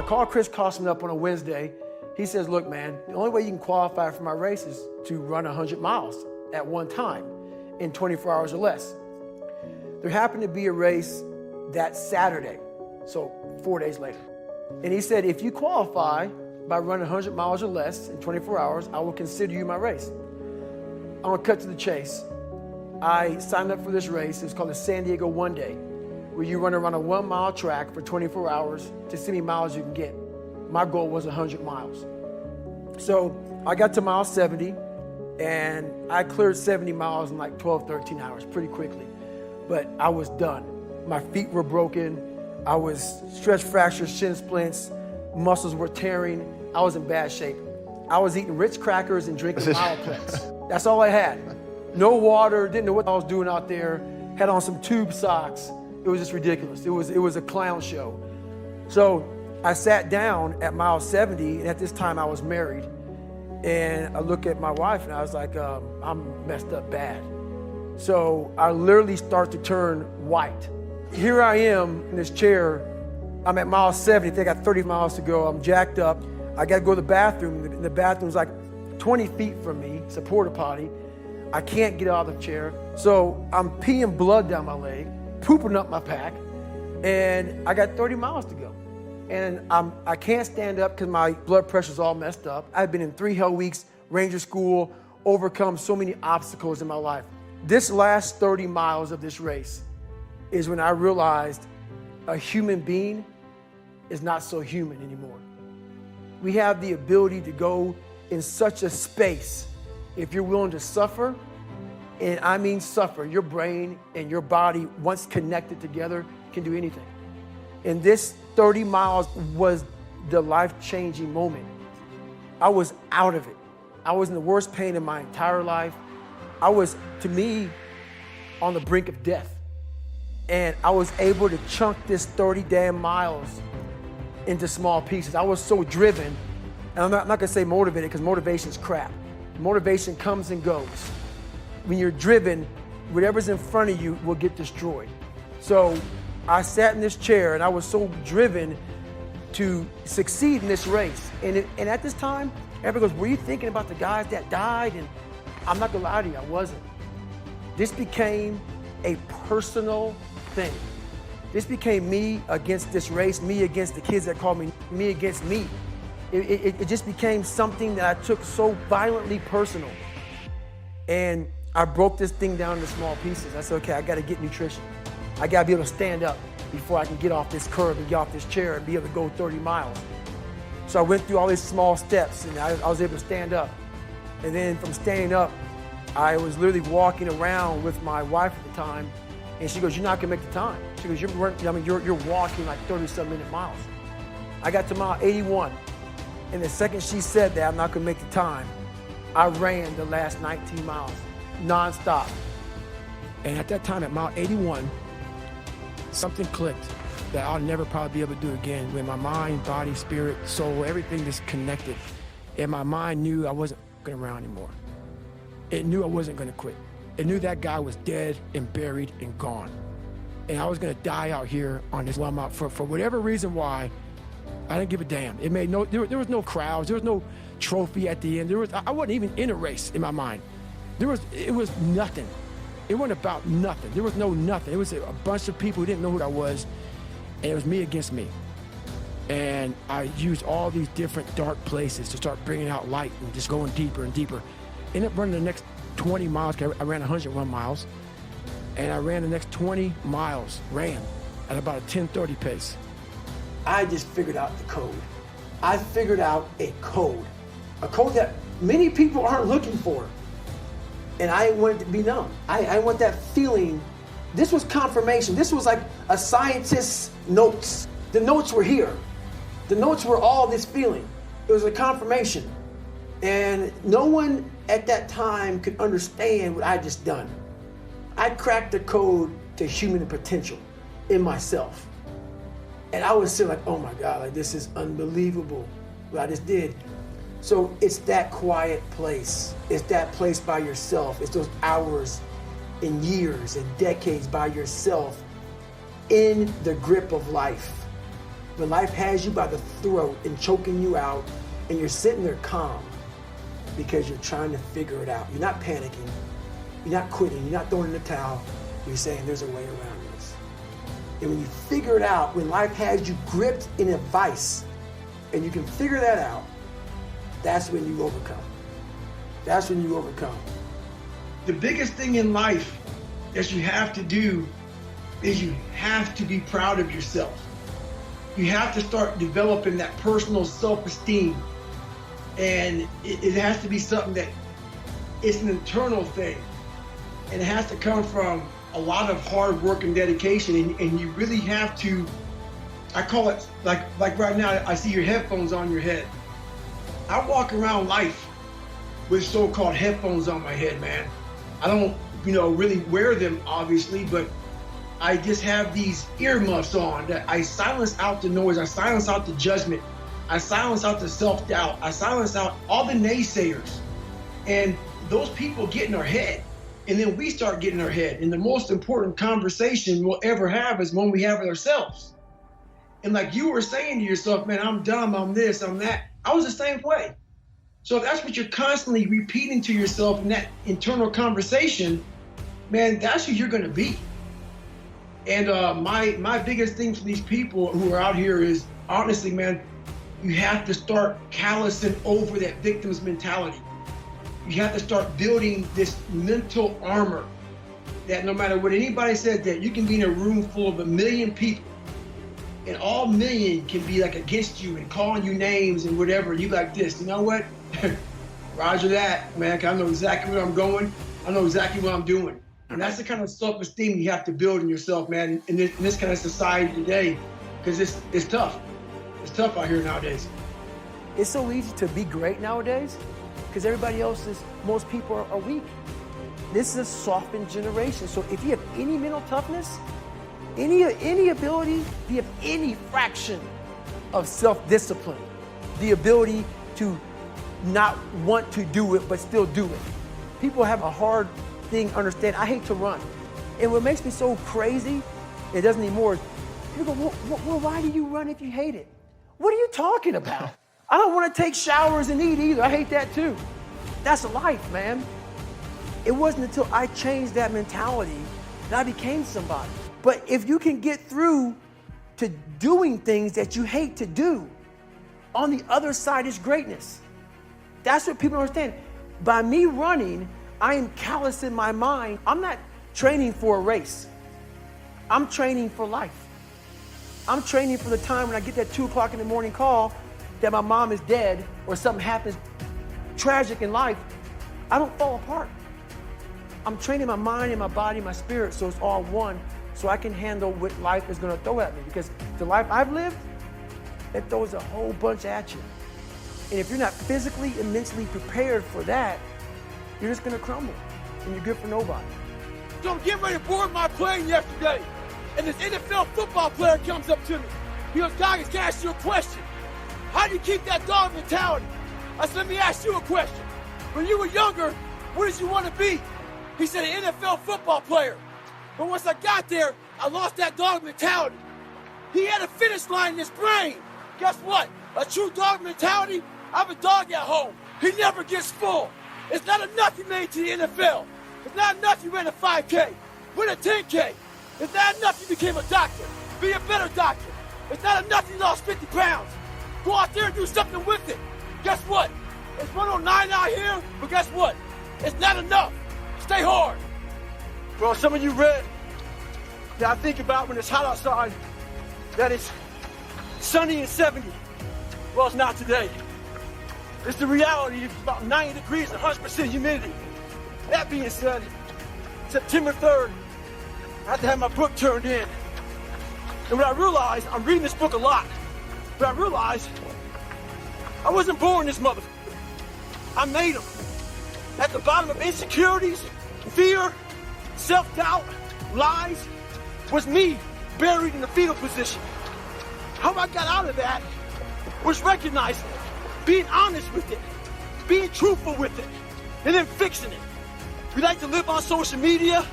called Chris Costman up on a Wednesday. He says, look, man, the only way you can qualify for my race is to run 100 miles at one time in 24 hours or less. There happened to be a race that Saturday, so 4 days later. And he said, if you qualify by running 100 miles or less in 24 hours, I will consider you my race. I'm gonna cut to the chase. I signed up for this race. It's called the San Diego One Day, where you run around a 1 mile track for 24 hours to see how many miles you can get. My goal was 100 miles. So I got to mile 70 and I cleared 70 miles in like 12, 13 hours pretty quickly. But I was done. My feet were broken. I was stress fractures, shin splints, muscles were tearing. I was in bad shape. I was eating Ritz crackers and drinking Mileplex. That's all I had. No water, didn't know what I was doing out there. Had on some tube socks. It was just ridiculous. It was a clown show. So I sat down at mile 70, and at this time I was married. And I look at my wife and I was like, I'm messed up bad. So I literally start to turn white. Here I am in this chair. I'm at mile 70, I think I got 30 miles to go. I'm jacked up. I gotta go to the bathroom. The bathroom's like 20 feet from me. It's a porta potty. I can't get out of the chair. So I'm peeing blood down my leg, pooping up my pack, and I got 30 miles to go. And I can't stand up because my blood pressure's all messed up. I've been in 3 hell weeks, Ranger school, overcome so many obstacles in my life. This last 30 miles of this race is when I realized a human being is not so human anymore. We have the ability to go in such a space if you're willing to suffer, and I mean suffer. Your brain and your body, once connected together, can do anything. And this 30 miles was the life-changing moment. I was out of it. I was in the worst pain in my entire life. I was, to me, on the brink of death. And I was able to chunk this 30 damn miles into small pieces. I was so driven, and I'm not gonna say motivated because motivation's crap. Motivation comes and goes. When you're driven, whatever's in front of you will get destroyed. So I sat in this chair and I was so driven to succeed in this race. And at this time, everybody goes, were you thinking about the guys that died? And I'm not gonna lie to you, I wasn't. This became a personal thing. This became me against this race, me against the kids that called me against me. It just became something that I took so violently personal. And I broke this thing down into small pieces. I said, okay, I gotta get nutrition. I gotta be able to stand up before I can get off this curb and get off this chair and be able to go 30 miles. So I went through all these small steps and I was able to stand up. And then from standing up, I was literally walking around with my wife at the time, and she goes, you're not gonna make the time. She goes, you're walking like 37-minute miles. I got to mile 81, and the second she said that I'm not gonna make the time, I ran the last 19 miles, nonstop. And at that time, at mile 81, something clicked that I'll never probably be able to do again, when my mind, body, spirit, soul, everything is connected. And my mind knew I wasn't gonna run anymore. It knew I wasn't gonna quit. It knew that guy was dead and buried and gone. And I was gonna die out here on this one mile. For whatever reason why, I didn't give a damn. It made no, there was no crowds, there was no trophy at the end. I wasn't even in a race in my mind. It was nothing. It wasn't about nothing. There was no nothing. It was a bunch of people who didn't know who I was, and it was me against me. And I used all these different dark places to start bringing out light and just going deeper and deeper. Ended up running the next 20 miles. I ran 101 miles, and I ran the next 20 miles, at about a 10:30 pace. I just figured out the code. I figured out a code that many people aren't looking for. And I want it to be known. I want that feeling. This was confirmation. This was like a scientist's notes. The notes were here. The notes were all this feeling. It was a confirmation. And no one at that time could understand what I just done. I cracked the code to human potential in myself. And I was still like, oh my God, like this is unbelievable what I just did. So it's that quiet place. It's that place by yourself. It's those hours and years and decades by yourself in the grip of life. When life has you by the throat and choking you out, and you're sitting there calm because you're trying to figure it out. You're not panicking. You're not quitting. You're not throwing in the towel. You're saying there's a way around this. And when you figure it out, when life has you gripped in a vice, and you can figure that out, that's when you overcome. That's when you overcome. The biggest thing in life that you have to do is you have to be proud of yourself. You have to start developing that personal self-esteem. And it has to be something that it's an internal thing. And it has to come from a lot of hard work and dedication. And you really have to, I call it, like right now, I see your headphones on your head. I walk around life with so-called headphones on my head, man. I don't, really wear them, obviously, but I just have these earmuffs on that I silence out the noise, I silence out the judgment, I silence out the self-doubt, I silence out all the naysayers. And those people get in our head, and then we start getting in our head. And the most important conversation we'll ever have is one we have with ourselves. And like you were saying to yourself, man, I'm dumb, I'm this, I'm that. I was the same way. So if that's what you're constantly repeating to yourself in that internal conversation, man, that's who you're gonna be. And my biggest thing for these people who are out here is, honestly, man, you have to start callousing over that victim's mentality. You have to start building this mental armor that no matter what anybody said, that you can be in a room full of 1 million people, and all million can be like against you and calling you names and whatever. You like this, you know what? Roger that, man, 'cause I know exactly where I'm going. I know exactly what I'm doing. And that's the kind of self-esteem you have to build in yourself, man, in this kind of society today, because it's tough. It's tough out here nowadays. It's so easy to be great nowadays because most people are weak. This is a softened generation. So if you have any mental toughness, any ability, if you have any fraction of self-discipline, the ability to not want to do it but still do it. People have a hard thing understand. I hate to run. And what makes me so crazy, it doesn't anymore, people go, well, why do you run if you hate it? What are you talking about? I don't want to take showers and eat either. I hate that too. That's life, man. It wasn't until I changed that mentality that I became somebody. But if you can get through to doing things that you hate to do, on the other side is greatness. That's what people understand. By me running, I am callous in my mind. I'm not training for a race. I'm training for life. I'm training for the time when I get that 2 o'clock in the morning call that my mom is dead or something happens tragic in life. I don't fall apart. I'm training my mind and my body and my spirit so it's all one, so I can handle what life is going to throw at me. Because the life I've lived, it throws a whole bunch at you. And if you're not physically and mentally prepared for that, you're just gonna crumble, and you're good for nobody. So I'm getting ready to board my plane yesterday, and this NFL football player comes up to me. He goes, Goggins, can I ask you a question? How do you keep that dog mentality? I said, let me ask you a question. When you were younger, what did you want to be? He said, an NFL football player. But once I got there, I lost that dog mentality. He had a finish line in his brain. Guess what? A true dog mentality, I have a dog at home. He never gets full. It's not enough you made to the NFL. It's not enough you ran a 5K. Win a 10K. It's not enough you became a doctor. Be a better doctor. It's not enough you lost 50 pounds. Go out there and do something with it. Guess what? It's 109 out here, but guess what? It's not enough. Stay hard. Well, some of you read that I think about when it's hot outside, that it's sunny and 70. Well, it's not today. It's the reality. It's about 90 degrees and 100% humidity. That being said, September 3rd, I had to have my book turned in. And what I realized, I'm reading this book a lot, but I realized I wasn't born this motherfucker. I made him. At the bottom of insecurities, fear, self-doubt, lies, was me buried in the fetal position. How I got out of that was recognizing it, being honest with it, being truthful with it, and then fixing it. We like to live on social media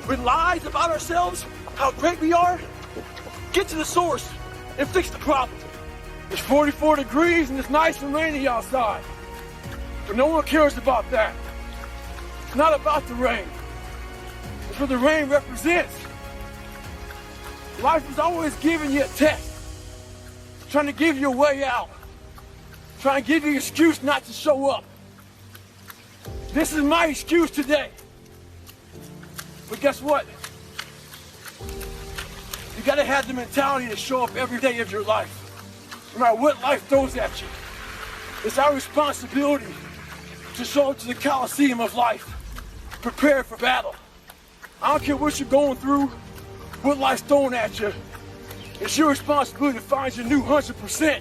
with lies about ourselves, how great we are. Get to the source. and fix the problem. It's 44 degrees and it's nice and rainy outside. But no one cares about that. It's not about the rain. It's what the rain represents. Life is always giving you a test. Trying to give you a way out. Trying to give you an excuse not to show up. This is my excuse today. But guess what? You gotta have the mentality to show up every day of your life. No matter what life throws at you. It's our responsibility to show up to the Coliseum of life, prepared for battle. I don't care what you're going through, what life's throwing at you. It's your responsibility to find your new 100%.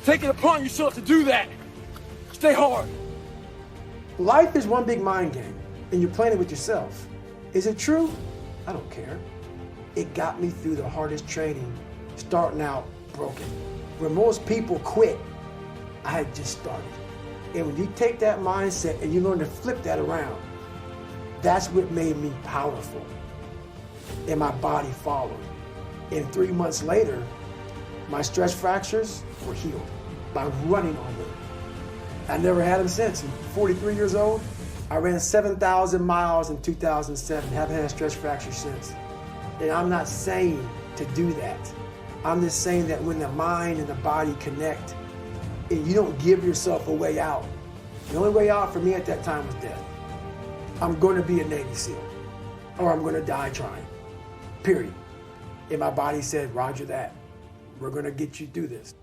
Take it upon yourself to do that. Stay hard. Life is one big mind game, and you're playing it with yourself. Is it true? I don't care. It got me through the hardest training, starting out broken. Where most people quit, I had just started. And when you take that mindset and you learn to flip that around, that's what made me powerful. And my body followed. And 3 months later, my stress fractures were healed by running on them. I never had them since. I'm 43 years old. I ran 7,000 miles in 2007. Haven't had a stress fracture since. And I'm not saying to do that. I'm just saying that when the mind and the body connect, and you don't give yourself a way out. The only way out for me at that time was death. I'm going to be a Navy SEAL, or I'm going to die trying, period. And my body said, Roger that. We're going to get you through this.